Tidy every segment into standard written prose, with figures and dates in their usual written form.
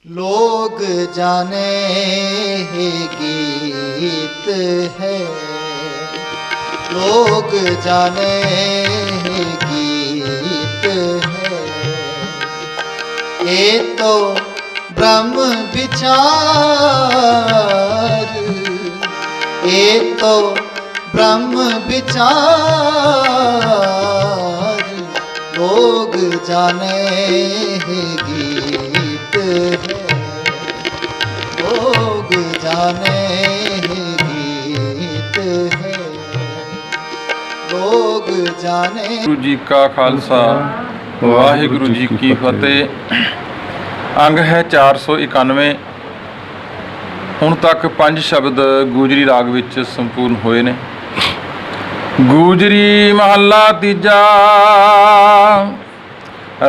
लोग जाने ही गीत है, लोग जाने ही गीत है। ये तो ब्रह्म विचार, ये तो ब्रह्म विचार। लोग जाने ही गीत है, लोग जाने ही गीत है, लोग जाने। गुरु जी का खालसा वाहिगुरु जी की फतेह। अंग है 491। ਹੁਣ तक 5 शब्द गूजरी राग ਵਿੱਚ संपूर्ण होए ने। गूजरी महला तीजा।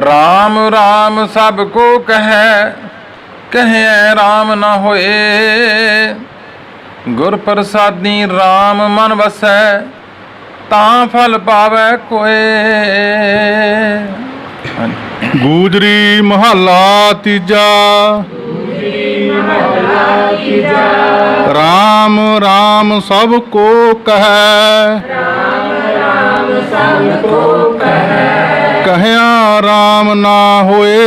राम राम सब को कहे, कहे राम न होए। गुर प्रसादी राम मन वसै, तां फल पावै कोए। गूजरी महला तीजा। राम राम सब को कहे, कहया राम ना होए।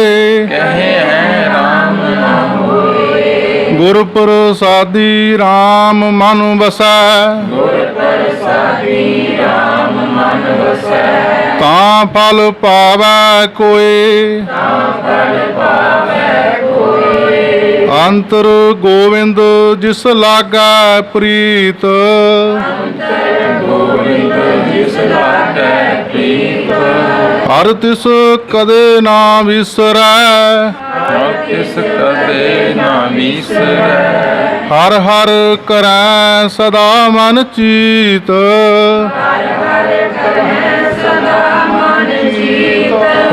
गुर प्रसादी राम मन वसै, तां फल पावै कोए। अंतर गोविंद जिस लागै प्रीत, हर तिस कदे ना विसरै, हर हर करै सदा मन चीत।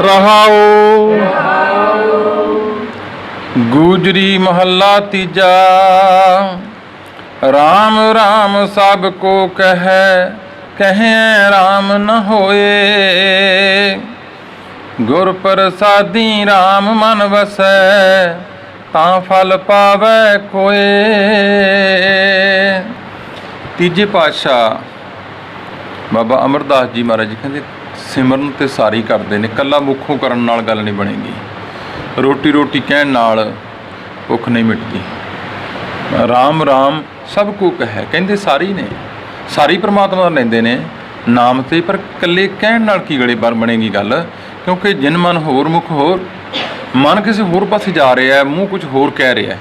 रहाओ। गूजरी महला तीजा। राम राम सब को कहे, कहे राम न होए। गुर प्रसादी राम मन वसै, तां फल पावै कोए। तीजे पातशाह बाबा अमरदास जी महाराज जी कहते सिमਰਨ ਤੇ ਸਾਰੀ ਕਰਦੇ ਨੇ, ਕੱਲਾ ਮੁੱਖੋਂ ਕਰਨ ਨਾਲ ਗੱਲ ਨਹੀਂ ਬਣੇਗੀ। ਰੋਟੀ ਰੋਟੀ ਕਹਿਣ ਨਾਲ ਭੁੱਖ ਨਹੀਂ ਮਿਟਦੀ। ਰਾਮ ਰਾਮ ਸਭ ਕੋ ਕਹੈ, ਕਹਿੰਦੇ ਸਾਰੀ ਨੇ, ਸਾਰੀ ਪ੍ਰਮਾਤਮਾ ਦਾ ਲੈਂਦੇ ਨੇ ਨਾਮ ਤੇ, ਪਰ ਇਕੱਲੇ ਕਹਿਣ ਨਾਲ ਕੀ ਗਲੇ ਬਣੇਗੀ ਗੱਲ। ਕਿਉਂਕਿ ਜਿਨ ਮਨ ਹੋਰ ਮੁਖ ਹੋਰ, ਮਨ ਕਿਸੇ ਹੋਰ ਪਾਸੇ ਜਾ ਰਿਹਾ ਹੈ, ਮੂੰਹ ਕੁਝ ਹੋਰ ਕਹਿ ਰਿਹਾ ਹੈ।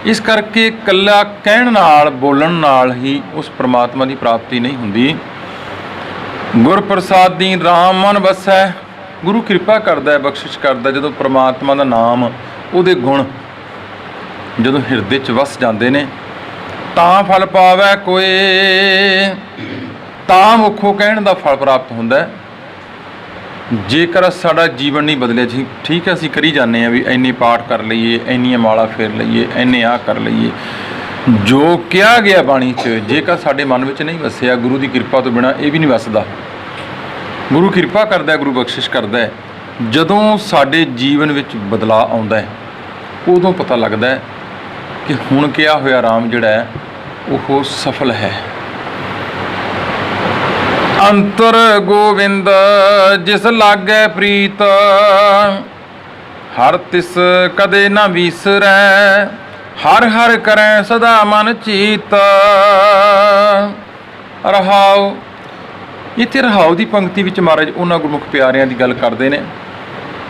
ਇਸ ਕਰਕੇ ਇਕੱਲਾ ਕਹਿਣ ਨਾਲ ਬੋਲਣ ਨਾਲ ਹੀ ਉਸ ਪ੍ਰਮਾਤਮਾ ਦੀ ਪ੍ਰਾਪਤੀ ਨਹੀਂ ਹੁੰਦੀ। ਗੁਰ ਪ੍ਰਸਾਦੀ ਰਾਮ ਮਨ ਵਸੈ। ਗੁਰੂ ਕਿਰਪਾ ਕਰਦਾ, ਬਖਸ਼ਿਸ਼ ਕਰਦਾ। ਜਦੋਂ ਪ੍ਰਮਾਤਮਾ ਦਾ ਨਾਮ, ਉਹਦੇ ਗੁਣ ਜਦੋਂ ਹਿਰਦੇ 'ਚ ਵਸ ਜਾਂਦੇ ਨੇ, ਤਾਂ ਫਲ ਪਾਵੈ ਕੋਏ। ਤਾਂ ਮੁੱਖੋਂ ਕਹਿਣ ਦਾ ਫਲ ਪ੍ਰਾਪਤ ਹੁੰਦਾ। ਜੇਕਰ ਸਾਡਾ ਜੀਵਨ ਨਹੀਂ ਬਦਲਿਆ, ਠੀਕ ਹੈ, ਅਸੀਂ ਕਰੀ ਜਾਂਦੇ ਹਾਂ ਵੀ ਇੰਨੇ ਪਾਠ ਕਰ ਲਈਏ, ਇੰਨੀਆਂ ਮਾਲਾ ਫੇਰ ਲਈਏ, ਇੰਨੇ ਆਹ ਕਰ ਲਈਏ, ਜੋ ਕਿਹਾ ਗਿਆ ਬਾਣੀ 'ਚ ਜੇਕਰ ਸਾਡੇ ਮਨ ਵਿੱਚ ਨਹੀਂ ਵਸਿਆ, ਗੁਰੂ ਦੀ ਕਿਰਪਾ ਤੋਂ ਬਿਨਾਂ ਇਹ ਵੀ ਨਹੀਂ ਵਸਦਾ। ਗੁਰੂ ਕਿਰਪਾ ਕਰਦਾ, ਗੁਰੂ ਬਖਸ਼ਿਸ਼ ਕਰਦਾ। ਜਦੋਂ ਸਾਡੇ ਜੀਵਨ ਵਿੱਚ ਬਦਲਾਅ ਆਉਂਦਾ ਹੈ, ਉਦੋਂ ਪਤਾ ਲੱਗਦਾ ਹੈ ਕਿ ਹੁਣ ਕਿਹਾ ਹੋਇਆ ਰਾਮ ਜਿਹੜਾ ਹੈ ਉਹ ਸਫਲ ਹੈ। ਅੰਤਰ ਗੋਵਿੰਦ ਜਿਸ ਲਾਗੈ ਪ੍ਰੀਤ, ਹਰ ਤਿਸ ਕਦੇ ਨਾ ਵਿਸਰੈ। ਹਰ ਹਰ ਕਰੈ ਸਦਾ ਮਨ ਚੀਤ। ਰਹਾਉ। ਇੱਥੇ ਰਹਾਉ ਦੀ ਪੰਕਤੀ ਵਿੱਚ ਮਹਾਰਾਜ ਉਹਨਾਂ ਗੁਰਮੁਖ ਪਿਆਰਿਆਂ ਦੀ ਗੱਲ ਕਰਦੇ ਨੇ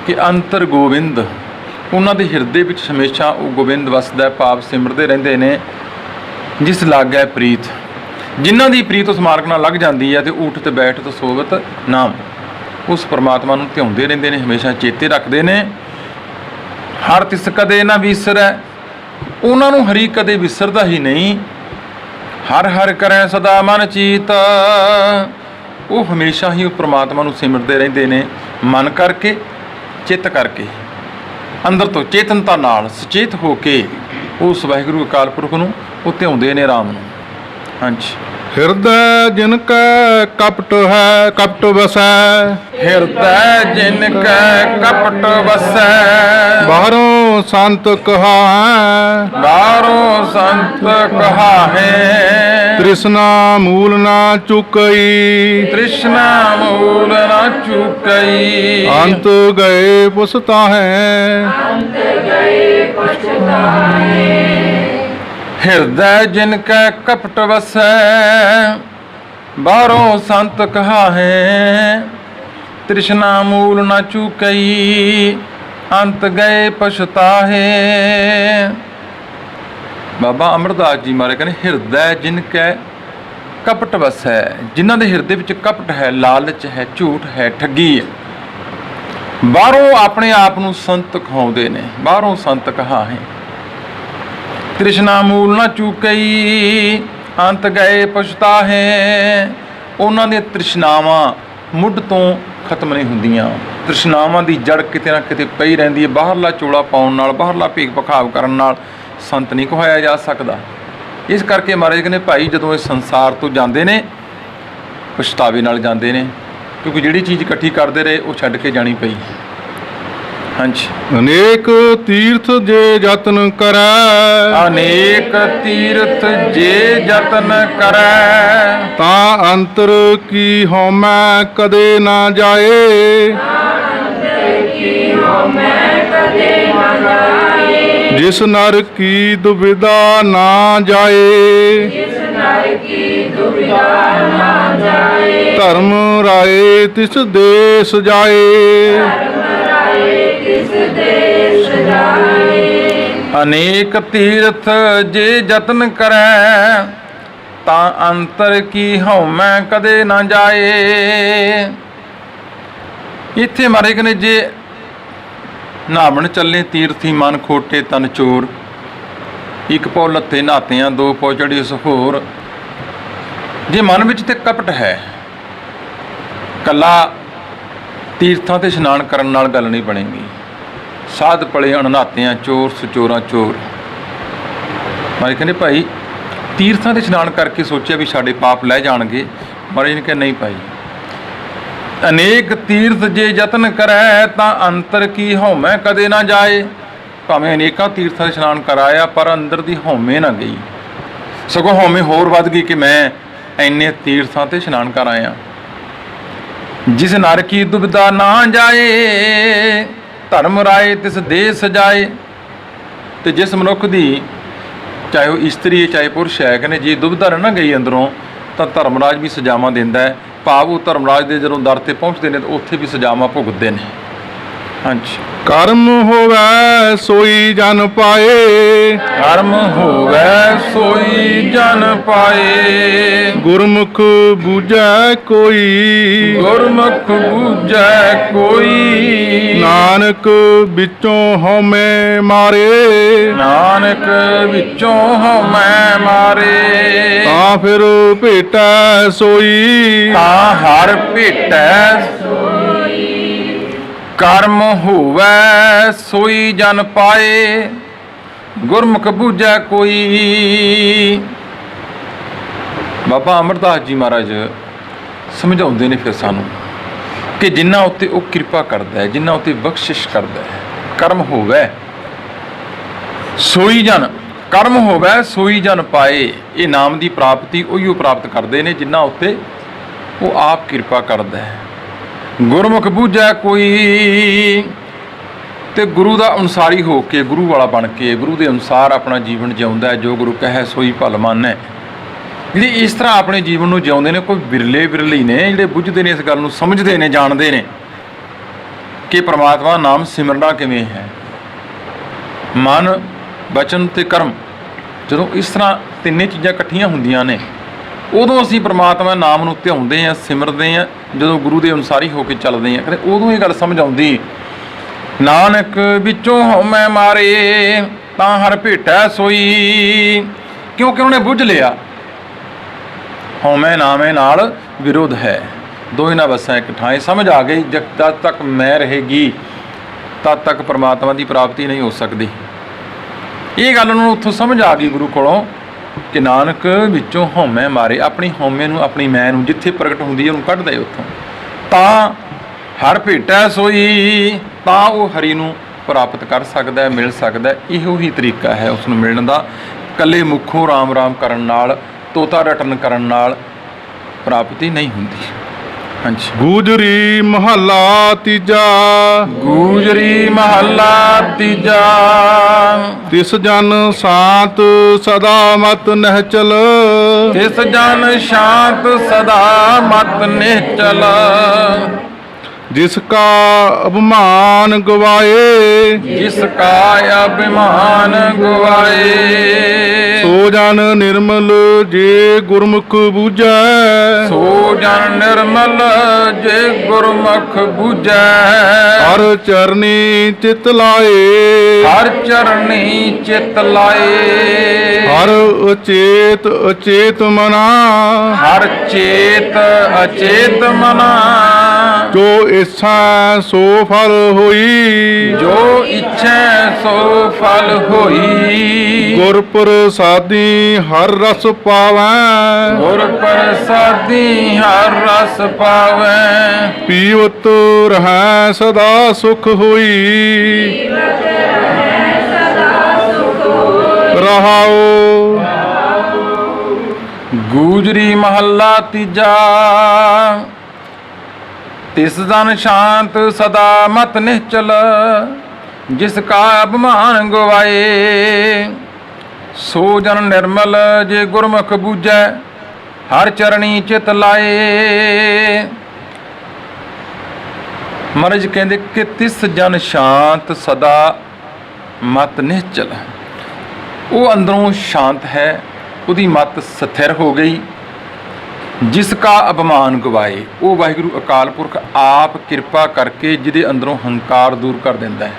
ਕਿ ਅੰਤਰ ਗੋਬਿੰਦ, ਉਹਨਾਂ ਦੇ ਹਿਰਦੇ ਵਿੱਚ ਹਮੇਸ਼ਾ ਉਹ ਗੋਬਿੰਦ ਵਸਦਾ, ਭਾਵ ਸਿਮਰਦੇ ਰਹਿੰਦੇ ਨੇ। ਜਿਸ ਲਾਗੈ ਪ੍ਰੀਤ, ਜਿਨ੍ਹਾਂ ਦੀ ਪ੍ਰੀਤ ਉਸ ਮਾਰਗ ਨਾਲ ਲੱਗ ਜਾਂਦੀ ਹੈ ਤੇ ਊਠ ਤੇ ਬੈਠ ਤੇ ਸੋਵਤ ਨਾਮ, ਉਸ ਪਰਮਾਤਮਾ ਨੂੰ ਧਿਆਉਂਦੇ ਰਹਿੰਦੇ ਨੇ, ਹਮੇਸ਼ਾ ਚੇਤੇ ਰੱਖਦੇ ਨੇ। ਹਰ ਤਿਸ ਕਦੇ ਨਾ ਵਿਸਰੈ, ਉਹਨਾਂ ਨੂੰ ਹਰੀ ਕਦੇ ਵਿਸਰਦਾ ਹੀ ਨਹੀਂ। ਹਰ ਹਰ ਕਰੈ ਸਦਾ ਮਨ ਚੀਤ, ਉਹ ਹਮੇਸ਼ਾ ਹੀ ਉਹ ਪ੍ਰਮਾਤਮਾ ਨੂੰ ਸਿਮਰਦੇ ਰਹਿੰਦੇ ਨੇ, ਮਨ ਕਰਕੇ, ਚਿੱਤ ਕਰਕੇ, ਅੰਦਰ ਤੋਂ ਚੇਤਨਤਾ ਨਾਲ ਸੁਚੇਤ ਹੋ ਕੇ ਉਸ ਵਾਹਿਗੁਰੂ ਅਕਾਲ ਪੁਰਖ ਨੂੰ ਉਹ ਧਿਆਉਂਦੇ ਨੇ, ਰਾਮ ਨੂੰ। ਹਾਂਜੀ। ਹਿਰਦੈ ਜਿਨ ਕੈ ਕਪਟ ਹੈ ਕਪਟ ਵਸੈ। ਹਿਰਦੈ ਜਿਨ ਕੈ ਕਪਟ ਵਸੈ। ਬਾਹਰੋਂ ਸੰਤ ਕਹਾਵੈ ਬਾਹਰੋਂ ਸੰਤ ਕਹਾਹੇ। ਤ੍ਰਿਸ਼ਨਾ ਮੂਲ ਨਾ ਚੁਕਈ ਤ੍ਰਿਸ਼ਨਾ ਮੂਲ ਨਾ ਚੁਕਈ। ਅੰਤ ਗਏ ਪੁਸਤਾਹੈ। ਹਿਰਦੈ ਜਿਨ ਕੈ ਕਪਟ ਵਸੈ। ਬਾਹਰੋਂ ਸੰਤ ਕਹਾਹੇ। ਤ੍ਰਿਸ਼ਨਾ ਮੂਲ ਨਾ ਚੁਕਈ। ਅੰਤ ਗਏ ਪਛਤਾਹੇ। ਬਾਬਾ ਅਮਰਦਾਸ ਜੀ ਮਹਾਰਾਜ ਕਹਿੰਦੇ ਹਿਰਦੈ ਜਿਨ ਕੈ ਕਪਟ ਵਸੈ। ਜਿਨ੍ਹਾਂ ਦੇ ਹਿਰਦੇ ਵਿੱਚ ਕਪਟ ਹੈ, ਲਾਲਚ ਹੈ, ਝੂਠ ਹੈ, ਠੱਗੀ ਹੈ, ਬਾਹਰੋਂ ਆਪਣੇ ਆਪ ਨੂੰ ਸੰਤ ਕਹਾਉਂਦੇ ਨੇ। ਬਾਹਰੋਂ ਸੰਤ ਕਹਾਹੇ। ਤ੍ਰਿਸ਼ਨਾ ਮੂਲ ਨਾ ਚੁਕਈ। ਅੰਤ ਗਏ ਪਛਤਾਹੇ। ਉਹਨਾਂ ਦੀਆਂ ਤ੍ਰਿਸ਼ਨਾਵਾਂ ਮੁੱਢ ਤੋਂ ਖਤਮ ਨਹੀਂ ਹੁੰਦੀਆਂ। ਤ੍ਰਿਸ਼ਨਾਵਾਂ ਦੀ ਜੜ ਕਿਤੇ ਨਾ ਕਿਤੇ ਪਈ ਰਹਿੰਦੀ ਹੈ। ਬਾਹਰਲਾ ਚੋਲਾ ਪਾਉਣ ਨਾਲ, ਬਾਹਰਲਾ ਭੇਖ ਭਖਾਵ ਕਰਨ ਨਾਲ ਸੰਤ ਨਹੀਂ ਕਹਾਇਆ ਜਾ ਸਕਦਾ। ਇਸ ਕਰਕੇ ਮਹਾਰਾਜ ਕਹਿੰਦੇ ਭਾਈ ਜਦੋਂ ਇਹ ਸੰਸਾਰ ਤੋਂ ਜਾਂਦੇ ਨੇ ਪਛਤਾਵੇ ਨਾਲ ਜਾਂਦੇ ਨੇ, ਕਿਉਂਕਿ ਜਿਹੜੀ ਚੀਜ਼ ਇਕੱਠੀ ਕਰਦੇ ਰਹੇ ਉਹ ਛੱਡ ਕੇ ਜਾਣੀ ਪਈ। ਹਾਂਜੀ। ਅਨੇਕ ਤੀਰਥ ਜੇ ਯਤਨ ਕਰੈ ਅਨੇਕ ਤੀਰਥ ਜੇ ਯਤਨ ਕਰੈ। ਤਾਂ ਅੰਤਰ ਕੀ ਹਉਮੈ ਕਦੇ ਨਾ ਜਾਏ। ਜਿਸ ਨਰ ਕੀ ਦੁਬਿਧਾ ਨਾ ਜਾਏ। ਧਰਮ ਰਾਏ ਤਿਸ ਦੇਸ ਜਾਏ। ਅਨੇਕ ਤੀਰਥ ਜੇ ਯਤਨ ਕਰੈ। ਤਾਂ ਅੰਤਰ ਕੀ ਹਉਮੈ ਕਦੇ ਨਾ ਜਾਏ। ਇੱਥੇ ਮਹਾਰਾਜ ਕਹਿੰਦੇ ਜੇ ਨਹਾਵਣ ਚੱਲੇ ਤੀਰਥੀ ਮਨ ਖੋਟੇ ਤਨ ਚੋਰ। ਇੱਕ ਪਉ ਲੱਤੇ ਨਹਾਤਿਆਂ ਦੋ ਪਉ ਚੜੀ ਸਹੋਰ। ਜੇ ਮਨ ਵਿੱਚ ਤੇ ਕਪਟ ਹੈ, ਕੱਲਾ ਤੀਰਥਾਂ ਤੇ ਇਸ਼ਨਾਨ ਕਰਨ ਨਾਲ ਗੱਲ ਨਹੀਂ ਬਣੇਗੀ। ਸਾਧ ਪਲੇ ਅਣਨਾਤਿਆਂ ਚੋਰ ਸਚੋਰਾਂ ਚੋਰ। ਮਹਾਰਾਜ ਕਹਿੰਦੇ ਭਾਈ ਤੀਰਥਾਂ ਤੇ ਇਸ਼ਨਾਨ ਕਰਕੇ ਸੋਚਿਆ ਵੀ ਸਾਡੇ ਪਾਪ ਲੈ ਜਾਣਗੇ। ਮਹਾਰਾਜ ਨੇ ਕਿਹਾ ਨਹੀਂ ਭਾਈ। ਅਨੇਕ ਤੀਰਥ ਜੇ ਯਤਨ ਕਰੈ। ਤਾਂ ਅੰਤਰ ਕੀ ਹਉਮੈ ਕਦੇ ਨਾ ਜਾਏ। ਭਾਵੇਂ ਅਨੇਕਾਂ ਤੀਰਥਾਂ 'ਤੇ ਇਸ਼ਨਾਨ ਕਰਾਇਆ ਪਰ ਅੰਦਰ ਦੀ ਹਉਮੈ ਨਾ ਗਈ, ਸਗੋਂ ਹਉਮੈ ਹੋਰ ਵੱਧ ਗਈ ਕਿ ਮੈਂ ਇੰਨੇ ਤੀਰਥਾਂ 'ਤੇ ਇਸ਼ਨਾਨ ਕਰ ਆਇਆ। ਜਿਸ ਨਰ ਕੀ ਦੁਬਿਧਾ ਨਾ ਜਾਏ। ਧਰਮ ਰਾਏ ਤਿਸ ਦੇਸ ਜਾਏ। ਤੇ ਜਿਸ ਮਨੁੱਖ ਦੀ ਚਾਹੇ ਉਹ ਇਸਤਰੀ ਹੈ ਚਾਹੇ ਪੁਰਸ਼ ਹੈ, ਕਹਿੰਦੇ ਜੇ ਦੁਬਿਧਾ ਨਾ ਗਈ ਅੰਦਰੋਂ ਤਾਂ ਧਰਮਰਾਜ ਵੀ ਸਜ਼ਾਵਾਂ ਦਿੰਦਾ ਹੈ। ਭਾਵ ਉਹ ਧਰਮਰਾਜ ਦੇ ਜਦੋਂ ਦਰ ਤੇ ਪਹੁੰਚਦੇ ਨੇ ਤਾਂ ਉੱਥੇ ਵੀ ਸਜ਼ਾਵਾਂ ਭੁਗਤਦੇ ਨੇ। ਹਾਂਜੀ। ਕਰਮ ਹੋਵੈ ਸੋਈ ਜਨ ਪਾਏ। ਕਰਮ ਹੋਵੈ ਸੋਈ ਜਨ ਪਾਏ। ਗੁਰਮੁਖ ਬੂਝੈ ਕੋਈ। ਗੁਰਮੁਖ ਬੂਝੈ ਕੋਈ। ਨਾਨਕ ਵਿੱਚੋਂ ਹਉਮੈ ਮਾਰੇ। ਨਾਨਕ ਵਿੱਚੋਂ ਹਉਮੈ ਮਾਰੇ। ਤਾਂ ਫਿਰ ਭੇਟੈ ਸੋਈ। ਤਾਂ ਹਰ ਭੇਟੈ। ਕਰਮ ਹੋਵੈ ਸੋਈ ਜਨ ਪਾਏ। ਗੁਰਮੁਖ ਬੂਝੈ ਕੋਈ। ਬਾਬਾ ਅਮਰਦਾਸ ਜੀ ਮਹਾਰਾਜ ਸਮਝਾਉਂਦੇ ਨੇ ਫਿਰ ਸਾਨੂੰ ਕਿ ਜਿਨ੍ਹਾਂ ਉੱਤੇ ਉਹ ਕਿਰਪਾ ਕਰਦਾ ਹੈ, ਜਿਨ੍ਹਾਂ ਉੱਤੇ ਬਖਸ਼ਿਸ਼ ਕਰਦਾ ਹੈ, ਕਰਮ ਹੋਵੈ ਸੋਈ ਜਨ। ਕਰਮ ਹੋਵੈ ਸੋਈ ਜਨ ਪਾਏ। ਇਹ ਨਾਮ ਦੀ ਪ੍ਰਾਪਤੀ ਉਹੀਓ ਪ੍ਰਾਪਤ ਕਰਦੇ ਨੇ ਜਿਨ੍ਹਾਂ ਉੱਤੇ ਉਹ ਆਪ ਕਿਰਪਾ ਕਰਦਾ ਹੈ। ਗੁਰਮੁਖ ਬੂਝੈ ਕੋਈ। ਤੇ ਗੁਰੂ ਦਾ ਅਨੁਸਾਰੀ ਹੋ ਕੇ, ਗੁਰੂ ਵਾਲਾ ਬਣ ਕੇ, ਗੁਰੂ ਦੇ ਅਨੁਸਾਰ ਆਪਣਾ ਜੀਵਨ ਜਿਉਂਦਾ ਹੈ। ਜੋ ਗੁਰੂ ਕਹੈ ਸੋਈ ਭਲ ਮੰਨੈ। ਜਿਹੜੇ ਇਸ ਤਰ੍ਹਾਂ ਆਪਣੇ ਜੀਵਨ ਨੂੰ ਜਿਉਂਦੇ ਨੇ, ਕੋਈ ਵਿਰਲੇ ਹੀ ਨੇ ਜਿਹੜੇ ਬੁੱਝਦੇ ਨੇ, ਇਸ ਗੱਲ ਨੂੰ ਸਮਝਦੇ ਨੇ, ਜਾਣਦੇ ਨੇ ਕਿ ਪ੍ਰਮਾਤਮਾ ਨਾਮ ਸਿਮਰਨਾ ਕਿਵੇਂ ਹੈ। ਮਨ, ਬਚਨ ਤੇ ਕਰਮ ਜਦੋਂ ਇਸ ਤਰ੍ਹਾਂ ਤਿੰਨੇ ਚੀਜ਼ਾਂ ਇਕੱਠੀਆਂ ਹੁੰਦੀਆਂ ਨੇ ਉਦੋਂ ਅਸੀਂ ਪ੍ਰਮਾਤਮਾ ਨਾਮ ਨੂੰ ਧਿਆਉਂਦੇ ਹਾਂ, ਸਿਮਰਦੇ ਹਾਂ। ਜਦੋਂ ਗੁਰੂ ਦੇ ਅਨੁਸਾਰੀ ਹੋ ਕੇ ਚੱਲਦੇ ਹਾਂ, ਕਹਿੰਦੇ ਉਦੋਂ ਇਹ ਗੱਲ ਸਮਝ ਆਉਂਦੀ। ਨਾਨਕ ਵਿੱਚੋਂ ਹਉਮੈ ਮਾਰੇ। ਤਾਂ ਹਰ ਭੇਟੈ ਸੋਈ। ਕਿਉਂਕਿ ਉਹਨੇ ਬੁੱਝ ਲਿਆ ਹਉਮੈ ਨਾਮੇ ਨਾਲ ਵਿਰੋਧ ਹੈ। ਦੋਏ ਨਾ ਵਸਾਂ ਇੱਕ ਠਾਏ। ਸਮਝ ਆ ਗਈ ਜਦ ਤੱਕ ਮੈਂ ਰਹੇਗੀ ਤਦ ਤੱਕ ਪਰਮਾਤਮਾ ਦੀ ਪ੍ਰਾਪਤੀ ਨਹੀਂ ਹੋ ਸਕਦੀ। ਇਹ ਗੱਲ ਉਹਨਾਂ ਨੂੰ ਉੱਥੋਂ ਸਮਝ ਆ ਗਈ ਗੁਰੂ ਕੋਲੋਂ ਕਿ ਨਾਨਕ ਵਿੱਚੋਂ ਹਉਮੈ ਮਾਰੇ, ਆਪਣੀ ਹਉਮੈ ਨੂੰ, ਆਪਣੀ ਮੈਂ ਨੂੰ ਜਿੱਥੇ ਪ੍ਰਗਟ ਹੁੰਦੀ ਹੈ ਉਹਨੂੰ ਕੱਢ ਦੇ ਉੱਥੋਂ। ਤਾਂ ਹਰ ਭੇਟੈ ਸੋਈ, ਤਾਂ ਉਹ ਹਰੀ ਨੂੰ ਪ੍ਰਾਪਤ ਕਰ ਸਕਦਾ ਹੈ, ਮਿਲ ਸਕਦਾ ਹੈ। ਇਹੋ ਹੀ ਤਰੀਕਾ ਹੈ ਉਸ ਨੂੰ ਮਿਲਣ ਦਾ। ਇਕੱਲੇ ਮੁੱਖੋਂ ਰਾਮ ਰਾਮ ਕਰਨ ਨਾਲ, ਤੋਤਾ ਰਟਨ ਕਰਨ ਨਾਲ ਪ੍ਰਾਪਤੀ ਨਹੀਂ ਹੁੰਦੀ। ਹਾਂਜੀ। ਗੂਜਰੀ ਮਹੱਲਾ ਤੀਜਾ। ਗੂਜਰੀ ਮਹੱਲਾ ਤੀਜਾ। ਤਿਸ ਜਨ ਸ਼ਾਂਤ ਸਦਾ ਮਤ ਨਿਹਚਲ, ਤਿਸ ਜਨ ਸ਼ਾਂਤ ਸਦਾ ਮਤ ਨਿਹਚਲ, ਜਿਸ ਕਾ ਅਭਿਮਾਨ ਗਵਾਏ, ਜਿਸ ਕਾ ਅਭਿਮਾਨ ਗਵਾਏ, ਸੋ ਜਨ ਨਿਰਮਲ ਜੇ ਗੁਰਮੁਖ ਬੂਝੈ, ਸੋ ਜਨ ਨਿਰਮਲ ਜੇ ਗੁਰਮੁਖ ਬੂਝੈ, ਹਰ ਚਰਨੀ ਚਿਤ ਲਾਏ, ਹਰ ਚਰਨੀ ਚਿਤ ਲਾਏ, ਹਰ ਅਚੇਤ ਅਚੇਤ ਮਨਾ, ਹਰ ਚੇਤ ਅਚੇਤ ਮਨਾ, ਜੋ ਇੱਛਾ ਸੋ ਫਲ ਹੋਈ, ਜੋ ਇੱਛੈ ਸੋ ਫਲ ਹੋਈ, ਗੁਰ ਪ੍ਰਸਾਦੀ ਹਰ ਰਸ ਪਾਵੈ, ਗੁਰ ਪ੍ਰਸਾਦੀ ਹਰ ਰਸ ਪਾਵੈ, ਪੀਵਤ ਰਹੈ ਸਦਾ ਸੁਖ ਹੋਈ, ਰਹਾਉ। ਗੂਜਰੀ ਮਹੱਲਾ ਤੀਜਾ। ਤਿਸ ਜਨ ਸ਼ਾਂਤ ਸਦਾ ਮਤ ਨਿਹਚਲ, ਜਿਸ ਕਾ ਅਭਿਮਾਨ ਗਵਾਏ, ਸੋ ਜਨ ਨਿਰਮਲ ਜੇ ਗੁਰਮੁਖ ਬੂਝੈ, ਹਰ ਚਰਣੀ ਚਿਤ ਲਾਏ। ਮਹਾਰਾਜ ਕਹਿੰਦੇ ਕਿ ਤਿਸ ਜਨ ਸ਼ਾਂਤ ਸਦਾ ਮਤ ਨਿਹਚਲ, ਉਹ ਅੰਦਰੋਂ ਸ਼ਾਂਤ ਹੈ, ਉਹਦੀ ਮਤ ਸਥਿਰ ਹੋ ਗਈ। ਜਿਸ ਕਾ ਅਭਿਮਾਨ ਗਵਾਏ, ਉਹ ਵਾਹਿਗੁਰੂ ਅਕਾਲ ਪੁਰਖ ਆਪ ਕਿਰਪਾ ਕਰਕੇ ਜਿਹਦੇ ਅੰਦਰੋਂ ਹੰਕਾਰ ਦੂਰ ਕਰ ਦਿੰਦਾ ਹੈ,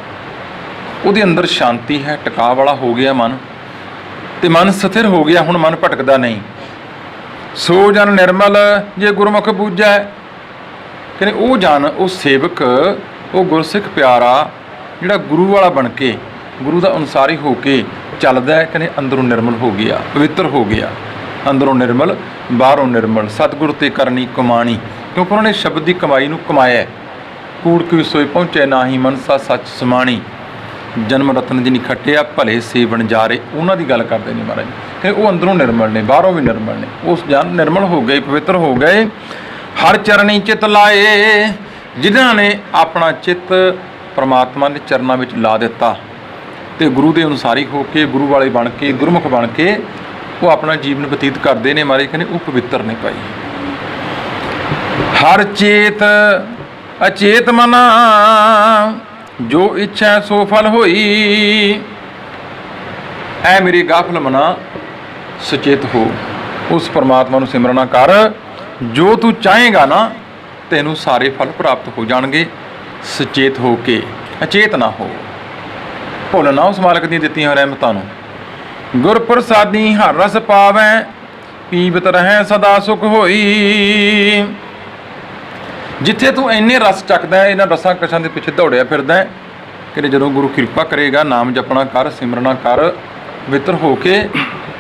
ਉਹਦੇ ਅੰਦਰ ਸ਼ਾਂਤੀ ਹੈ, ਟਿਕਾ ਵਾਲਾ ਹੋ ਗਿਆ ਮਨ, ਤੇ ਮਨ ਸਥਿਰ ਹੋ ਗਿਆ, ਹੁਣ ਮਨ ਭਟਕਦਾ ਨਹੀਂ। ਸੋ ਜਨ ਨਿਰਮਲ ਜੇ ਗੁਰਮੁਖ ਬੂਝੈ, ਕਹਿੰਦੇ ਉਹ ਜਨ, ਉਹ ਸੇਵਕ, ਉਹ ਗੁਰਸਿੱਖ ਪਿਆਰਾ ਜਿਹੜਾ ਗੁਰੂ ਵਾਲਾ ਬਣ ਕੇ, ਗੁਰੂ ਦਾ ਅਨੁਸਾਰੀ ਹੋ ਕੇ ਚੱਲਦਾ ਹੈ, ਕਹਿੰਦੇ ਅੰਦਰੋਂ ਨਿਰਮਲ ਹੋ ਗਿਆ, ਪਵਿੱਤਰ ਹੋ ਗਿਆ। ਅੰਦਰੋਂ ਨਿਰਮਲ, ਬਾਹਰੋਂ ਨਿਰਮਲ, ਸਤਿਗੁਰ ਤੇ ਕਰਨੀ ਕਮਾਣੀ, ਕਿਉਂਕਿ ਉਹਨਾਂ ਨੇ ਸ਼ਬਦ ਦੀ ਕਮਾਈ ਨੂੰ ਕਮਾਇਆ। ਕੂੜ ਕੀ ਸੋਈ ਪਹੁੰਚੇ ਨਾਹੀ, ਮਨਸਾ ਸੱਚ ਸਮਾਣੀ, ਜਨਮ ਰਤਨ ਜਿਨੀ ਖੱਟਿਆ, ਭਲੇ ਸੇਵਨ ਜਾਰੇ, ਉਹਨਾਂ ਦੀ ਗੱਲ ਕਰਦੇ ਨੇ ਮਹਾਰਾਜ ਕਿ ਉਹ ਅੰਦਰੋਂ ਨਿਰਮਲ ਨੇ, ਬਾਹਰੋਂ ਵੀ ਨਿਰਮਲ ਨੇ। ਉਸ ਜਨ ਨਿਰਮਲ ਹੋ ਗਏ, ਪਵਿੱਤਰ ਹੋ ਗਏ। ਹਰ ਚਰਣੀ ਚਿਤ ਲਾਏ, ਜਿਨ੍ਹਾਂ ਨੇ ਆਪਣਾ ਚਿੱਤ ਪਰਮਾਤਮਾ ਦੇ ਚਰਨਾਂ ਵਿੱਚ ਲਾ ਦਿੱਤਾ ਤੇ ਗੁਰੂ ਦੇ ਅਨੁਸਾਰੀ ਹੋ ਕੇ, ਗੁਰੂ ਵਾਲੇ ਬਣ ਕੇ, ਗੁਰਮੁਖ ਬਣ ਕੇ ਉਹ ਆਪਣਾ ਜੀਵਨ ਬਤੀਤ ਕਰਦੇ ਨੇ। ਮਹਾਰਾਜ ਕਹਿੰਦੇ ਉਹ ਪਵਿੱਤਰ ਨੇ ਭਾਈ। ਹਰ ਚੇਤ ਅਚੇਤ ਮਨਾ, ਜੋ ਇੱਛਾ ਸੋ ਫਲ ਹੋਈ। ਐ ਮੇਰੇ ਗਾਫਲ ਮਨਾ, ਸੁਚੇਤ ਹੋ, ਉਸ ਪਰਮਾਤਮਾ ਨੂੰ ਸਿਮਰਨਾ ਕਰ, ਜੋ ਤੂੰ ਚਾਹੇਗਾ ਨਾ ਤੈਨੂੰ ਸਾਰੇ ਫਲ ਪ੍ਰਾਪਤ ਹੋ ਜਾਣਗੇ। ਸੁਚੇਤ ਹੋ ਕੇ, ਅਚੇਤ ਨਾ ਹੋ, ਭੁੱਲ ਨਾ ਉਸ ਮਾਲਕ ਦੀਆਂ ਦਿੱਤੀਆਂ ਰਹਿਮਤਾਂ ਨੂੰ। ਗੁਰ ਪ੍ਰਸਾਦੀ ਹਰ ਰਸ ਪਾਵੈ, ਪੀਵਤ ਰਹਿ ਸਦਾ ਸੁਖ ਹੋਈ। ਜਿੱਥੇ ਤੂੰ ਇੰਨੇ ਰਸ ਚੱਕਦਾ ਹੈ, ਇਹਨਾਂ ਰਸਾਂ ਕਸ਼ਾਂ ਦੇ ਪਿੱਛੇ ਦੌੜਿਆ ਫਿਰਦਾ ਹੈ, ਕਿ ਜਦੋਂ ਗੁਰੂ ਕਿਰਪਾ ਕਰੇਗਾ, ਨਾਮ ਜਪਣਾ ਕਰ, ਸਿਮਰਨਾ ਕਰ, ਪਵਿੱਤਰ ਹੋ ਕੇ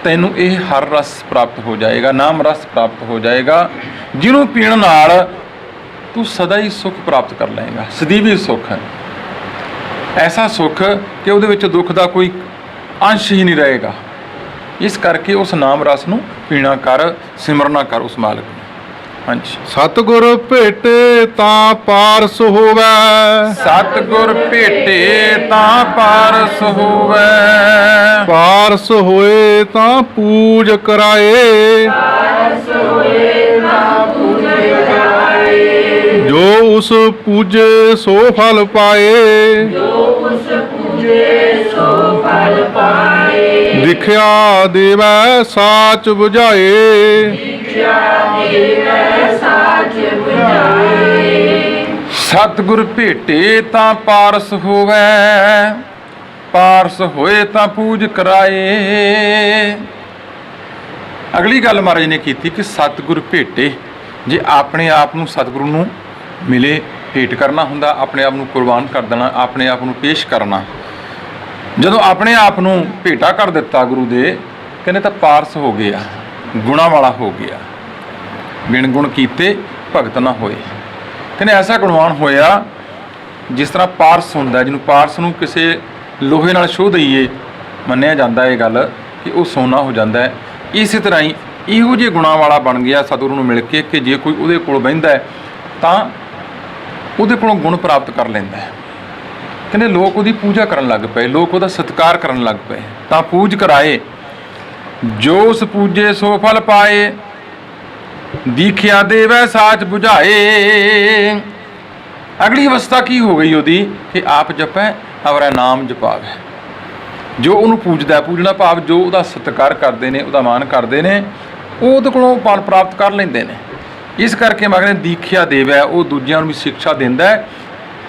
ਤੈਨੂੰ ਇਹ ਹਰ ਰਸ ਪ੍ਰਾਪਤ ਹੋ ਜਾਏਗਾ, ਨਾਮ ਰਸ ਪ੍ਰਾਪਤ ਹੋ ਜਾਏਗਾ, ਜਿਹਨੂੰ ਪੀਣ ਨਾਲ ਤੂੰ ਸਦਾ ਹੀ ਸੁੱਖ ਪ੍ਰਾਪਤ ਕਰ ਲਏਗਾ। ਸਦੀਵੀ ਸੁੱਖ ਹੈ, ਐਸਾ ਸੁੱਖ ਕਿ ਉਹਦੇ ਵਿੱਚ ਦੁੱਖ ਦਾ ਕੋਈ ਅੰਸ਼ ਹੀ ਨਹੀਂ ਰਹੇਗਾ। ਇਸ ਕਰਕੇ ਉਸ ਨਾਮ ਰਸ ਨੂੰ ਪੀਣਾ ਕਰ, ਸਿਮਰਨਾ ਕਰ ਉਸ ਮਾਲਕ ਨੂੰ। ਹਾਂਜੀ। ਸਤਿਗੁਰ ਭੇਟੇ ਤਾਂ ਪਾਰਸ ਹੋਵੈ, ਸਤਿਗੁਰ ਭੇਟੇ ਤਾਂ ਪਾਰਸ ਹੋਵੈ, ਪਾਰਸ ਹੋਏ ਤਾਂ ਪੂਜ ਕਰਾਏ, ਜੋ ਉਸ ਪੂਜੇ ਸੋ ਫਲ ਪਾਏ, ਦਿਖਿਆ ਦੇਵੈ ਸਾਚ 부ਝਾਏ, ਸਤਿਗੁਰ ਭੇਟੇ ਤਾਂ ਪਾਰਸ ਹੋਵੈ, ਪਾਰਸ ਹੋਏ ਤਾਂ ਪੂਜ ਕਰਾਏ। ਅਗਲੀ ਗੱਲ ਮਹਾਰਾਜ ਨੇ ਕੀਤੀ ਕਿ ਸਤਿਗੁਰ ਭੇਟੇ, ਜੇ ਆਪਣੇ ਆਪ ਨੂੰ ਸਤਿਗੁਰੂ ਨੂੰ ਮਿਲੇ, ਭੇਟ ਕਰਨਾ ਹੁੰਦਾ, ਆਪਣੇ ਆਪ ਨੂੰ ਕੁਰਬਾਨ ਕਰ ਦੇਣਾ, ਆਪਣੇ ਆਪ ਨੂੰ ਪੇਸ਼ ਕਰਨਾ। ਜਦੋਂ ਆਪਣੇ ਆਪ ਨੂੰ ਭੇਟਾ ਕਰ ਦਿੱਤਾ ਗੁਰੂ ਦੇ, ਕਹਿੰਦੇ ਤਾਂ ਪਾਰਸ ਹੋ ਗਿਆ, ਗੁਣਾ ਵਾਲਾ ਹੋ ਗਿਆ। ਬਿਨ ਗੁਣ ਕੀਤੇ ਭਗਤ ਨਾ ਹੋਏ। ਕਹਿੰਦੇ ਐਸਾ ਗੁਣਵਾਨ ਹੋਇਆ ਜਿਸ ਤਰ੍ਹਾਂ ਪਾਰਸ ਹੁੰਦਾ, ਜਿਹਨੂੰ ਪਾਰਸ ਨੂੰ ਕਿਸੇ ਲੋਹੇ ਨਾਲ ਛੋਹ ਦਈਏ, ਮੰਨਿਆ ਜਾਂਦਾ ਇਹ ਗੱਲ ਕਿ ਉਹ ਸੋਨਾ ਹੋ ਜਾਂਦਾ ਹੈ। ਇਸੇ ਤਰ੍ਹਾਂ ਹੀ ਇਹੋ ਜਿਹੇ ਗੁਣਾਂ ਵਾਲਾ ਬਣ ਗਿਆ ਸਤਿਗੁਰੂ ਨੂੰ ਮਿਲ ਕੇ ਕਿ ਜੇ ਕੋਈ ਉਹਦੇ ਕੋਲ ਬਹਿੰਦਾ ਹੈ ਤਾਂ ਉਹਦੇ ਕੋਲੋਂ ਗੁਣ ਪ੍ਰਾਪਤ ਕਰ ਲੈਂਦਾ ਹੈ। ਕਹਿੰਦੇ ਲੋਕ ਉਹਦੀ ਪੂਜਾ ਕਰਨ ਲੱਗ ਪਏ, ਲੋਕ ਉਹਦਾ ਸਤਿਕਾਰ ਕਰਨ ਲੱਗ ਪਏ। ਤਾਂ ਪੂਜ ਕਰਾਏ ਜੋ ਉਸ ਪੂਜੇ ਸੋ ਫਲ ਪਾਏ, ਦੀਖਿਆ ਦੇਵੈ ਸਾਚ 부ਝਾਏ। ਅਗਲੀ ਅਵਸਥਾ ਕੀ ਹੋ ਗਈ ਉਹਦੀ ਕਿ ਆਪ ਜਪੈ ਅਵਰਾ ਨਾਮ ਜਪਾਵੇ। ਜੋ ਉਹਨੂੰ ਪੂਜਦਾ, ਪੂਜਣਾ ਭਾਵ ਜੋ ਉਹਦਾ ਸਤਿਕਾਰ ਕਰਦੇ ਨੇ, ਉਹਦਾ ਮਾਣ ਕਰਦੇ ਨੇ, ਉਹ ਉਹਦੇ ਕੋਲੋਂ ਫਲ ਪ੍ਰਾਪਤ ਕਰ ਲੈਂਦੇ ਨੇ। ਇਸ ਕਰਕੇ ਮੈਂ ਕਹਿੰਦਾ ਦੀਖਿਆ ਦੇਵੈ, ਉਹ ਦੂਜਿਆਂ ਨੂੰ ਵੀ ਸਿੱਖਿਆ ਦਿੰਦਾ ਹੈ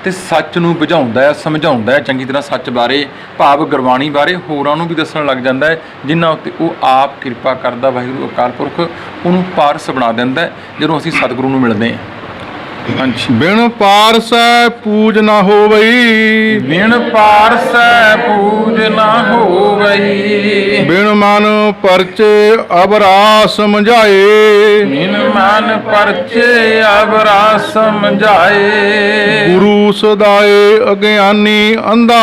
ਤੇ ਸੱਚ ਨੂੰ ਬੁਝਾਉਂਦਾ ਹੈ, ਸਮਝਾਉਂਦਾ ਹੈ ਚੰਗੀ ਤਰ੍ਹਾਂ ਸੱਚ ਬਾਰੇ, ਭਾਵ ਗੁਰਬਾਣੀ ਬਾਰੇ ਹੋਰਾਂ ਨੂੰ ਵੀ ਦੱਸਣ ਲੱਗ ਜਾਂਦਾ ਹੈ, ਜਿਨ੍ਹਾਂ ਉੱਤੇ ਉਹ ਆਪ ਕਿਰਪਾ ਕਰਦਾ ਵਾਹਿਗੁਰੂ ਅਕਾਲ ਪੁਰਖ ਉਹਨੂੰ ਪਾਰਸ ਬਣਾ ਦਿੰਦਾ ਹੈ ਜਦੋਂ ਅਸੀਂ ਸਤਿਗੁਰੂ ਨੂੰ ਮਿਲਦੇ ਹਾਂ। ਹਾਂਜੀ। ਬਿਨ ਪਾਰਸੈ ਪੂਜ ਨਾ ਹੋਵਈ, ਬਿਨ ਪਾਰਸੈ ਪੂਜ ਨਾ ਹੋਵਈ। ਬਿਨ ਮਨ ਪਰਚੇ ਅਬਰਾ ਸਮਝਾਏ, ਬਿਨ ਮਨ ਪਰਚੇ ਅਬਰਾ ਸਮਝਾਏ। ਗੁਰੂ ਸਦਾਏ ਅਗਿਆਨੀ ਅੰਧਾ,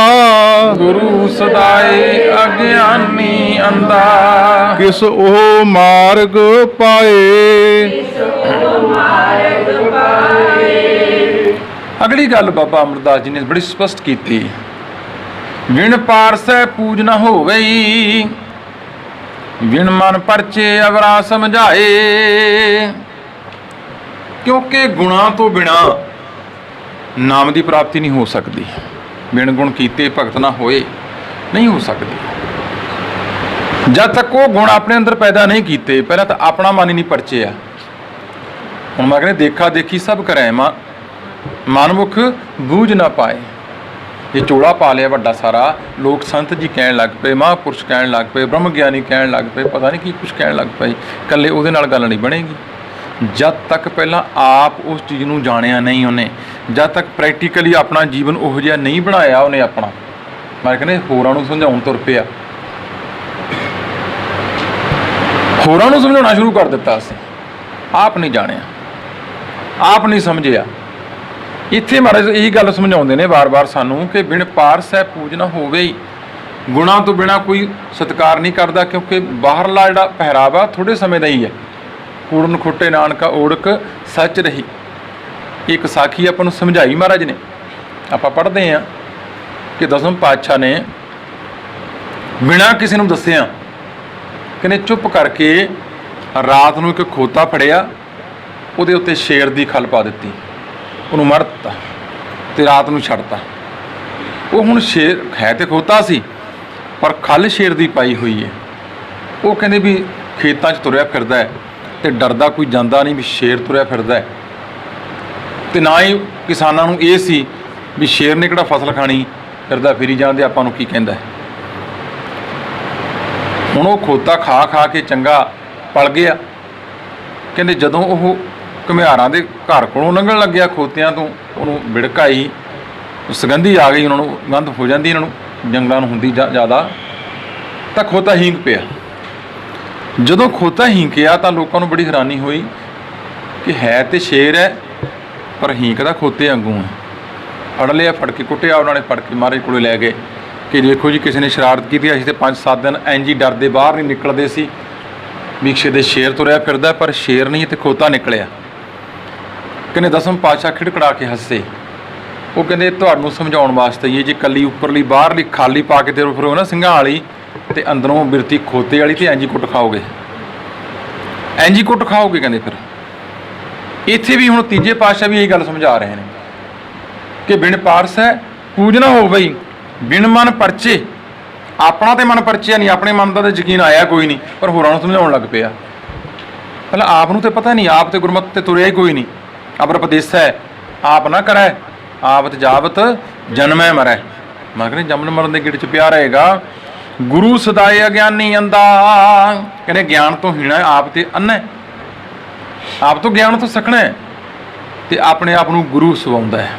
ਗੁਰੂ ਸਦਾਏ ਅਗਿਆਨੀ ਅੰਧਾ। ਕਿਸ ਉਹ ਮਾਰਗ ਪਾਏ। ਅਗਲੀ ਗੱਲ ਬਾਬਾ ਅਮਰਦਾਸ ਜੀ ਨੇ ਬੜੀ ਸਪਸ਼ਟ ਕੀਤੀ, ਬਿਨ ਪਾਰਸੈ ਪੂਜ ਨਾ ਹੋਵਈ, ਬਿਨ ਮਨ ਪਰਚੇ ਅਵਰਾ ਸਮਝਾਏ। ਕਿਉਂਕਿ ਗੁਣਾਂ ਤੋਂ ਬਿਨਾ ਨਾਮ ਦੀ ਪ੍ਰਾਪਤੀ ਨਹੀਂ ਹੋ ਸਕਦੀ। ਬਿਨ ਗੁਣ ਕੀਤੇ ਭਗਤ ਨਾ ਹੋਏ, ਨਹੀਂ ਹੋ ਸਕਦੀ। ਜਦ ਤੱਕ ਉਹ ਗੁਣ ਆਪਣੇ ਅੰਦਰ ਪੈਦਾ ਨਹੀਂ ਕੀਤੇ, ਪਹਿਲਾਂ ਤਾਂ ਆਪਣਾ ਮਨ ਹੀ ਨਹੀਂ ਪਰਚਿਆ। ਹੁਣ ਮੈਂ ਕਹਿੰਦਾ ਦੇਖਾ ਦੇਖੀ ਸਭ ਕਰੈ ਮਨਮੁਖ ਬੂਝ ਨਾ ਪਾਏ। ਇਹ ਚੋਲਾ ਪਾ ਲਿਆ ਵੱਡਾ ਸਾਰਾ, ਲੋਕ ਸੰਤ ਜੀ ਕਹਿਣ ਲੱਗ ਪਏ, ਮਹਾਂਪੁਰਸ਼ ਕਹਿਣ ਲੱਗ ਪਏ, ਬ੍ਰਹਮ ਗਿਆਨੀ ਕਹਿਣ ਲੱਗ ਪਏ, ਪਤਾ ਨਹੀਂ ਕੀ ਕੁਛ ਕਹਿਣ ਲੱਗ ਪਏ। ਇਕੱਲੇ ਉਹਦੇ ਨਾਲ ਗੱਲ ਨਹੀਂ ਬਣੇਗੀ ਜਦ ਤੱਕ ਪਹਿਲਾਂ ਆਪ ਉਸ ਚੀਜ਼ ਨੂੰ ਜਾਣਿਆ ਨਹੀਂ ਉਹਨੇ, ਜਦ ਤੱਕ ਪ੍ਰੈਕਟੀਕਲੀ ਆਪਣਾ ਜੀਵਨ ਉਹੋ ਜਿਹਾ ਨਹੀਂ ਬਣਾਇਆ ਉਹਨੇ ਆਪਣਾ। ਮੈਂ ਕਹਿੰਦਾ ਹੋਰਾਂ ਨੂੰ ਸਮਝਾਉਣ ਤੁਰ ਪਿਆ, ਹੋਰਾਂ ਨੂੰ ਸਮਝਾਉਣਾ ਸ਼ੁਰੂ ਕਰ ਦਿੱਤਾ ਅਸੀਂ। ਆਪ ਨਹੀਂ ਜਾਣਿਆ, ਆਪ ਨਹੀਂ ਸਮਝਿਆ। ਇੱਥੇ ਮਹਾਰਾਜ ਇਹੀ ਗੱਲ ਸਮਝਾਉਂਦੇ ਨੇ ਵਾਰ-ਵਾਰ ਸਾਨੂੰ ਕਿ ਬਿਨ ਪਾਰਸੈ ਪੂਜ ਨਾ ਹੋਵੇ ਹੀ। ਗੁਣਾਂ ਤੋਂ ਬਿਨਾਂ ਕੋਈ ਸਤਿਕਾਰ ਨਹੀਂ ਕਰਦਾ, ਕਿਉਂਕਿ ਬਾਹਰਲਾ ਜਿਹੜਾ ਪਹਿਰਾਵਾ ਥੋੜ੍ਹੇ ਸਮੇਂ ਦਾ ਹੀ ਹੈ। ਕੂੜਨ ਖੁੱਟੇ ਨਾਨਕਾ ਓੜਕ ਸੱਚ ਰਹੀ, ਇੱਕ ਸਾਖੀ ਆਪਾਂ ਨੂੰ ਸਮਝਾਈ ਮਹਾਰਾਜ ਨੇ। ਆਪਾਂ ਪੜ੍ਹਦੇ ਹਾਂ ਕਿ ਦਸਮ ਪਾਤਸ਼ਾਹ ਨੇ ਬਿਨਾਂ ਕਿਸੇ ਨੂੰ ਦੱਸਿਆ ਕਹਿੰਦੇ ਚੁੱਪ ਕਰਕੇ ਰਾਤ ਨੂੰ ਇੱਕ ਖੋਤਾ ਫੜਿਆ, ਉਹਦੇ ਉੱਤੇ ਸ਼ੇਰ ਦੀ ਖੱਲ ਪਾ ਦਿੱਤੀ, ਉਹਨੂੰ ਮਾਰ ਦਿੱਤਾ ਤੇ ਰਾਤ ਨੂੰ ਛੱਡਤਾ। ਉਹ ਹੁਣ ਸ਼ੇਰ ਹੈ ਤੇ ਖੋਤਾ ਸੀ, ਪਰ ਖੱਲ ਸ਼ੇਰ ਦੀ ਪਾਈ ਹੋਈ ਹੈ। ਉਹ ਕਹਿੰਦੇ ਵੀ ਖੇਤਾਂ 'ਚ ਤੁਰਿਆ ਫਿਰਦਾ ਹੈ ਤੇ ਡਰਦਾ ਕੋਈ ਜਾਂਦਾ ਨਹੀਂ ਵੀ ਸ਼ੇਰ ਤੁਰਿਆ ਫਿਰਦਾ ਹੈ, ਤੇ ਨਾ ਹੀ ਕਿਸਾਨਾਂ ਨੂੰ ਇਹ ਸੀ ਵੀ ਸ਼ੇਰ ਨੇ ਕਿਹੜਾ ਫਸਲ ਖਾਣੀ, ਫਿਰਦਾ ਫਿਰੀ ਜਾਂਦੇ ਆਪਾਂ ਨੂੰ ਕੀ ਕਹਿੰਦਾ। ਹੁਣ ਉਹ ਖੋਤਾ ਖਾ ਖਾ ਕੇ ਚੰਗਾ ਪਲ ਗਿਆ। ਕਹਿੰਦੇ ਜਦੋਂ ਉਹ ਘੁਮਿਆਰਾਂ ਦੇ ਘਰ ਕੋਲੋਂ ਲੰਘਣ ਲੱਗਿਆ ਖੋਤਿਆਂ ਤੋਂ, ਉਹਨੂੰ ਵਿੜਕ ਆਈ, ਸੁਗੰਧੀ ਆ ਗਈ, ਉਹਨਾਂ ਨੂੰ ਗੰਧ ਹੋ ਜਾਂਦੀ, ਇਹਨਾਂ ਨੂੰ ਜੰਗਲਾਂ ਨੂੰ ਹੁੰਦੀ ਜ਼ਿਆਦਾ, ਤਾਂ ਖੋਤਾ ਹੀਂਗ ਪਿਆ। ਜਦੋਂ ਖੋਤਾ ਹੀਂਕਿਆ ਤਾਂ ਲੋਕਾਂ ਨੂੰ ਬੜੀ ਹੈਰਾਨੀ ਹੋਈ ਕਿ ਹੈ ਤੇ ਸ਼ੇਰ ਹੈ ਪਰ ਹੀਂਕਦਾ ਖੋਤੇ ਵਾਂਗੂ ਹੈ। ਫੜ ਲਿਆ, ਫੜ ਕੇ ਕੁੱਟਿਆ ਉਹਨਾਂ ਨੇ, ਫੜ ਕੇ ਮਹਾਰਾਜ ਕੋਲੇ ਲੈ ਗਏ ਕਿ ਦੇਖੋ ਜੀ ਕਿਸੇ ਨੇ ਸ਼ਰਾਰਤ ਕੀਤੀ। ਅਸੀਂ ਤੇ 5-7 ਦਿਨ ਇੰਝ ਹੀ ਡਰਦੇ ਬਾਹਰ ਨਹੀਂ ਨਿਕਲਦੇ ਸੀ ਵੀ ਦੇ ਸ਼ੇਰ ਤੁਰਿਆ ਫਿਰਦਾ, ਪਰ ਸ਼ੇਰ ਨਹੀਂ ਤੇ ਖੋਤਾ ਨਿਕਲਿਆ। ਕਹਿੰਦੇ ਦਸਮ ਪਾਤਸ਼ਾਹ ਖਿੜਖੜਾ ਕੇ ਹੱਸੇ। ਉਹ ਕਹਿੰਦੇ ਤੁਹਾਨੂੰ ਸਮਝਾਉਣ ਵਾਸਤੇ ਹੀ ਜੇ ਕੱਲੀ ਉੱਪਰਲੀ ਬਾਹਰਲੀ ਖਾਲੀ ਪਾ ਕੇ ਤੇ ਫਿਰੋ ਨਾ ਸਿੰਘਾਂ ਵਾਲੀ, ਤੇ ਅੰਦਰੋਂ ਬਿਰਤੀ ਖੋਤੇ ਵਾਲੀ, ਤੇ ਇੰਝ ਹੀ ਕੁੱਟ ਖਾਓਗੇ, ਇੰਝ ਹੀ ਕੁੱਟ ਖਾਓਗੇ। ਕਹਿੰਦੇ ਫਿਰ ਇੱਥੇ ਵੀ ਹੁਣ ਤੀਜੇ ਪਾਤਸ਼ਾਹ ਵੀ ਇਹੀ ਗੱਲ ਸਮਝਾ ਰਹੇ ਨੇ ਕਿ ਬਿਨ ਪਾਰਸ ਹੈ ਪੂਜ ਨਾ ਹੋ ਬਈ, ਬਿਨ ਮਨ ਪਰਚੇ। ਆਪਣਾ ਤੇ ਮਨ ਪਰਚਿਆ ਨਹੀਂ, ਆਪਣੇ ਮਨ ਦਾ ਤਾਂ ਯਕੀਨ ਆਇਆ ਕੋਈ ਨਹੀਂ, ਪਰ ਹੋਰਾਂ ਨੂੰ ਸਮਝਾਉਣ ਲੱਗ ਪਿਆ। ਪਹਿਲਾਂ ਆਪ ਨੂੰ ਤੇ ਪਤਾ ਨਹੀਂ, ਆਪ ਤੇ ਗੁਰਮਤਿ ਤੇ ਤੁਰਿਆ ਹੀ ਕੋਈ ਨਹੀਂ। ਅਬਰ ਉਪਦੇਸਾ ਆਪ ਨਾ ਕਰੈ, ਆਵਤ ਜਾਵਤ ਜਨਮੈ ਮਰੈ। ਮੈਂ ਕਹਿੰਦੇ ਜੰਮਣ ਮਰਨ ਦੇ ਗੇੜ 'ਚ ਪਿਆ ਰਹੇਗਾ। ਗੁਰੂ ਸਦਾਏ ਅਗਿਆਨੀ ਅੰਧਾ, ਕਹਿੰਦੇ ਗਿਆਨ ਤੋਂ ਹੀਣਾ ਆਪ ਤੇ ਅੰਨਾ, ਆਪ ਤੋਂ ਗਿਆਨ ਤੋਂ ਸਖਣਾ ਤੇ ਆਪਣੇ ਆਪ ਨੂੰ ਗੁਰੂ ਸਵਾਉਂਦਾ ਹੈ।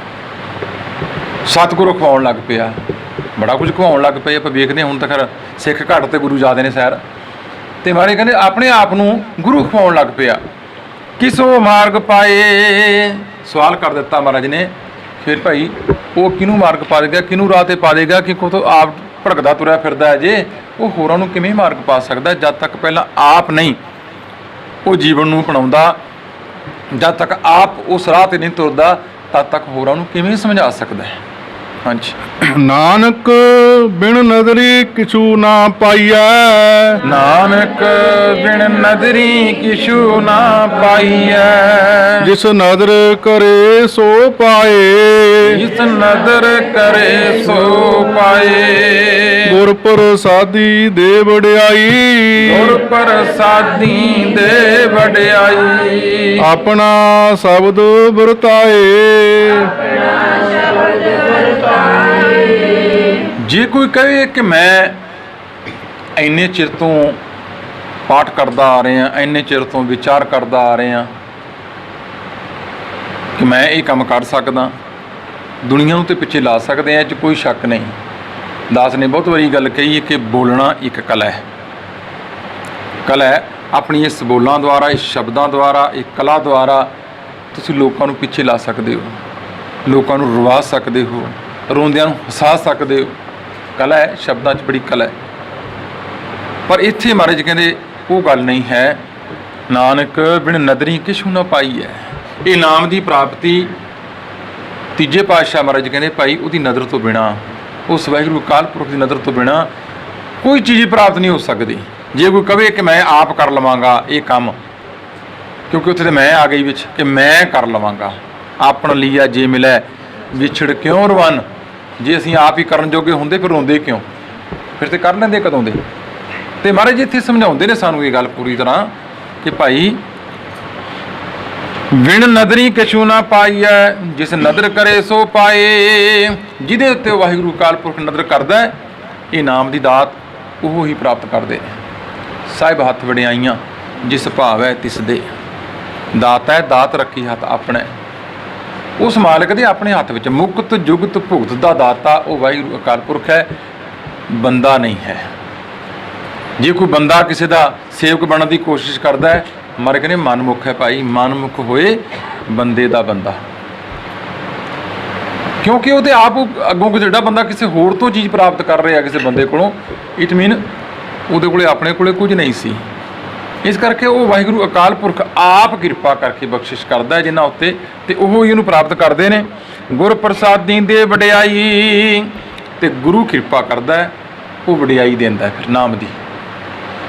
ਸਤਿਗੁਰੂ ਖਵਾਉਣ ਲੱਗ ਪਿਆ, ਬੜਾ ਕੁਝ ਖਵਾਉਣ ਲੱਗ ਪਏ। ਆਪਾਂ ਵੇਖਦੇ ਹੁਣ ਤਾਂ ਖੈਰ ਸਿੱਖ ਘੱਟ ਤੇ ਗੁਰੂ ਜ਼ਿਆਦੇ ਨੇ ਸ਼ਹਿਰ। ਤੇ ਮਹਾਰਾਜ ਕਹਿੰਦੇ ਆਪਣੇ ਆਪ ਨੂੰ ਗੁਰੂ ਖਵਾਉਣ ਲੱਗ ਪਿਆ। ਕਿਸੋ ਮਾਰਗ ਪਾਏ, ਸਵਾਲ ਕਰ ਦਿੱਤਾ ਮਹਾਰਾਜ ਨੇ। ਫਿਰ ਭਾਈ ਉਹ ਕਿਹਨੂੰ ਮਾਰਗ ਪਾ ਦੇਗਾ, ਕਿਹਨੂੰ ਰਾਹ ਤੇ ਪਾ ਦੇਗਾ, ਕਿ ਕੋ ਆਪ ਭੜਕਦਾ ਤੁਰਿਆ ਫਿਰਦਾ ਹੈ ਜੇ, ਉਹ ਹੋਰਾਂ ਨੂੰ ਕਿਵੇਂ ਮਾਰਗ ਪਾ ਸਕਦਾ ਜਦ ਤੱਕ ਪਹਿਲਾਂ ਆਪ ਨਹੀਂ ਉਹ ਜੀਵਨ ਨੂੰ ਅਪਣਾਉਂਦਾ, ਜਦ ਤੱਕ ਆਪ ਉਸ ਰਾਹ ਤੇ ਨਹੀਂ ਤੁਰਦਾ ਤਦ ਤੱਕ ਹੋਰਾਂ ਨੂੰ ਕਿਵੇਂ ਸਮਝਾ ਸਕਦਾ ਹੈ। ਹਾਂਜੀ, ਨਾਨਕ ਬਿਨ ਨਦਰੀ ਕਿਛੂ ਨਾ ਪਾਈਐ, ਨਾਨਕ ਬਿਨ ਨਦਰੀ ਕਿਛੂ ਨਾ ਪਾਈਐ, ਜਿਸ ਨਦਰ ਕਰੇ ਸੋ ਪਾਏ, ਜਿਸ ਨਦਰ ਕਰੇ ਸੋ ਪਾਏ, ਗੁਰ ਪ੍ਰਸਾਦੀ ਦੇ ਵਡਿਆਈ, ਗੁਰ ਪ੍ਰਸਾਦੀ ਦੇ ਵਡਿਆਈ, ਆਪਣਾ ਸ਼ਬਦ ਵਰਤਾਏ। ਜੇ ਕੋਈ ਕਹੇ ਕਿ ਮੈਂ ਇੰਨੇ ਚਿਰ ਤੋਂ ਪਾਠ ਕਰਦਾ ਆ ਰਿਹਾ, ਇੰਨੇ ਚਿਰ ਤੋਂ ਵਿਚਾਰ ਕਰਦਾ ਆ ਰਿਹਾ ਕਿ ਮੈਂ ਇਹ ਕੰਮ ਕਰ ਸਕਦਾ, ਦੁਨੀਆ ਨੂੰ ਤੇ ਪਿੱਛੇ ਲਾ ਸਕਦੇ ਆ, ਇਹ 'ਚ ਕੋਈ ਸ਼ੱਕ ਨਹੀਂ। ਦਾਸ ਨੇ ਬਹੁਤ ਵਾਰੀ ਗੱਲ ਕਹੀ ਹੈ ਕਿ ਬੋਲਣਾ ਇੱਕ ਕਲਾ ਹੈ। ਕਲਾ ਹੈ, ਆਪਣੀ ਇਸ ਬੋਲਾਂ ਦੁਆਰਾ, ਇਸ ਸ਼ਬਦਾਂ ਦੁਆਰਾ, ਇਹ ਕਲਾ ਦੁਆਰਾ ਤੁਸੀਂ ਲੋਕਾਂ ਨੂੰ ਪਿੱਛੇ ਲਾ ਸਕਦੇ ਹੋ, ਲੋਕਾਂ ਨੂੰ ਰਵਾ ਸਕਦੇ ਹੋ, ਰੋਂਦਿਆਂ ਨੂੰ ਹਸਾ ਸਕਦੇ ਹੋ। ਕਲਾ ਹੈ, ਸ਼ਬਦਾਂ 'ਚ ਬੜੀ ਕਲਾ ਹੈ। ਪਰ ਇੱਥੇ ਮਹਾਰਾਜ ਕਹਿੰਦੇ ਉਹ ਗੱਲ ਨਹੀਂ ਹੈ। ਨਾਨਕ ਬਿਨ ਨਦਰੀ ਕਿਛੂ ਨਾ ਪਾਈ ਹੈ। ਇਹ ਨਾਮ ਦੀ ਪ੍ਰਾਪਤੀ ਤੀਜੇ ਪਾਤਸ਼ਾਹ ਮਹਾਰਾਜ ਕਹਿੰਦੇ ਭਾਈ ਉਹਦੀ ਨਜ਼ਰ ਤੋਂ ਬਿਨਾਂ, ਉਸ ਵਾਹਿਗੁਰੂ ਅਕਾਲ ਪੁਰਖ ਦੀ ਨਜ਼ਰ ਤੋਂ ਬਿਨਾਂ ਕੋਈ ਚੀਜ਼ ਪ੍ਰਾਪਤ ਨਹੀਂ ਹੋ ਸਕਦੀ। ਜੇ ਕੋਈ ਕਹੇ ਕਿ ਮੈਂ ਆਪ ਕਰ ਲਵਾਂਗਾ ਇਹ ਕੰਮ, ਕਿਉਂਕਿ ਉੱਥੇ ਤਾਂ ਮੈਂ ਆ ਗਈ ਵਿੱਚ ਕਿ ਮੈਂ ਕਰ ਲਵਾਂਗਾ, ਆਪਣ ਲੀਆ ਜੇ ਮਿਲੈ ਵਿਛੜ ਕਿਉਂ ਰਵਨ। ਜੇ ਅਸੀਂ ਆਪ ਹੀ ਕਰਨ ਜੋਗੇ ਹੁੰਦੇ ਫਿਰ ਰੋਂਦੇ ਕਿਉਂ, ਫਿਰ ਤੇ ਕਰ ਲੈਂਦੇ ਕਦੋਂ ਦੇ। ਤੇ ਮਹਾਰਾਜ ਜੀ ਇੱਥੇ ਸਮਝਾਉਂਦੇ ਨੇ ਸਾਨੂੰ ਇਹ ਗੱਲ ਪੂਰੀ ਤਰ੍ਹਾਂ ਕਿ ਭਾਈ ਵਿਣ ਨਦਰੀ ਕਿਛੂ ਨਾ ਪਾਈਐ, ਜਿਸ ਨਦਰ ਕਰੇ ਸੋ ਪਾਏ। ਜਿਹਦੇ ਉੱਤੇ ਵਾਹਿਗੁਰੂ ਅਕਾਲ ਪੁਰਖ ਨਦਰ ਕਰਦਾ ਹੈ, ਇਹ ਨਾਮ ਦੀ ਦਾਤ ਉਹ ਹੀ ਪ੍ਰਾਪਤ ਕਰਦੇ ਨੇ। ਸਾਹਿਬ ਹੱਥ ਵਡਿਆਈਆਂ ਜਿਸ ਭਾਵ ਹੈ ਤਿਸ ਦੇ, ਦਾਤ ਹੈ ਦਾਤ ਰੱਖੀ ਹੱਥ ਆਪਣੇ, ਉਸ ਮਾਲਕ ਦੇ ਆਪਣੇ ਹੱਥ ਵਿੱਚ। ਮੁਕਤ ਜੁਗਤ ਭੁਗਤ ਦਾ ਦਾਤਾ ਉਹ ਵਾਹਿਗੁਰੂ ਅਕਾਲ ਪੁਰਖ ਹੈ, ਬੰਦਾ ਨਹੀਂ ਹੈ। ਜੇ ਕੋਈ ਬੰਦਾ ਕਿਸੇ ਦਾ ਸੇਵਕ ਬਣਨ ਦੀ ਕੋਸ਼ਿਸ਼ ਕਰਦਾ ਹੈ, ਮਰ ਕਹਿੰਦੇ ਮਨਮੁਖ ਹੈ ਭਾਈ, ਮਨਮੁਖ ਹੋਏ ਬੰਦੇ ਦਾ ਬੰਦਾ। ਕਿਉਂਕਿ ਉਹਦੇ ਆਪ ਅੱਗੋਂ ਜਿਹੜਾ ਬੰਦਾ ਕਿਸੇ ਹੋਰ ਤੋਂ ਚੀਜ਼ ਪ੍ਰਾਪਤ ਕਰ ਰਿਹਾ ਕਿਸੇ ਬੰਦੇ ਕੋਲੋਂ, ਇਟ ਮੀਨ ਉਹਦੇ ਕੋਲੇ ਆਪਣੇ ਕੋਲੇ ਕੁਝ ਨਹੀਂ ਸੀ। ਇਸ ਕਰਕੇ ਉਹ ਵਾਹਿਗੁਰੂ ਅਕਾਲ ਪੁਰਖ ਆਪ ਕਿਰਪਾ ਕਰਕੇ ਬਖਸ਼ਿਸ਼ ਕਰਦਾ ਹੈ ਜਿਨ੍ਹਾਂ ਉੱਤੇ, ਤੇ ਉਹ ਹੀ ਉਹਨੂੰ ਪ੍ਰਾਪਤ ਕਰਦੇ ਨੇ। ਗੁਰ ਪ੍ਰਸਾਦੀ ਦੇ ਵਡਿਆਈ, ਤੇ ਗੁਰੂ ਕਿਰਪਾ ਕਰਦਾ ਹੈ, ਉਹ ਵਡਿਆਈ ਦਿੰਦਾ ਫਿਰ ਨਾਮ ਦੀ।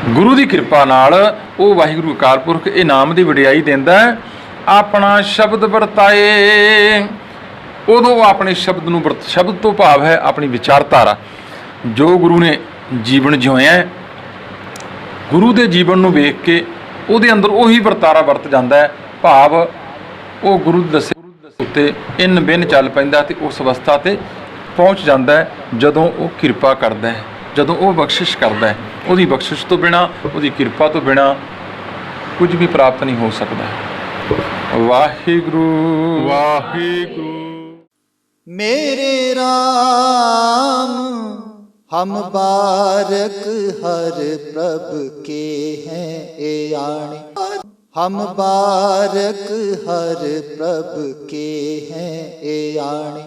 ਗੁਰੂ ਦੀ ਕਿਰਪਾ ਨਾਲ ਉਹ ਵਾਹਿਗੁਰੂ ਅਕਾਲ ਪੁਰਖ ਇਹ ਨਾਮ ਦੀ ਵਡਿਆਈ ਦਿੰਦਾ ਹੈ। ਆਪਣਾ ਸ਼ਬਦ ਵਰਤਾਏ, ਉਦੋਂ ਉਹ ਆਪਣੇ ਸ਼ਬਦ ਨੂੰ ਸ਼ਬਦ ਤੋਂ ਭਾਵ ਹੈ ਆਪਣੀ ਵਿਚਾਰਧਾਰਾ, ਜੋ ਗੁਰੂ ਨੇ ਜੀਵਨ ਜਿਉਇਆ, ਗੁਰੂ ਦੇ ਜੀਵਨ ਨੂੰ ਵੇਖ ਕੇ ਉਹਦੇ ਅੰਦਰ ਉਹੀ ਵਰਤਾਰਾ ਵਰਤ ਜਾਂਦਾ ਹੈ। ਭਾਵ ਉਹ ਗੁਰੂ ਦੇ ਦੱਸੇ ਉੱਤੇ ਇੰਨ ਬਿੰਨ ਚੱਲ ਪੈਂਦਾ ਤੇ ਉਸ ਅਵਸਥਾ ਤੇ ਪਹੁੰਚ ਜਾਂਦਾ ਹੈ ਜਦੋਂ ਉਹ ਕਿਰਪਾ ਕਰਦਾ ਹੈ, ਜਦੋਂ ਉਹ ਬਖਸ਼ਿਸ਼ ਕਰਦਾ ਹੈ। ਉਹਦੀ ਬਖਸ਼ਿਸ਼ ਤੋਂ ਬਿਨਾਂ, ਉਹਦੀ ਕਿਰਪਾ ਤੋਂ ਬਿਨਾਂ ਕੁਝ ਵੀ ਪ੍ਰਾਪਤ ਨਹੀਂ ਹੋ ਸਕਦਾ। ਵਾਹਿਗੁਰੂ ਵਾਹਿਗੁਰੂ। मेरे राम हम बारक हर प्रभ के हैं ए आणे, हम बारक हर प्रभ के हैं ए आणे।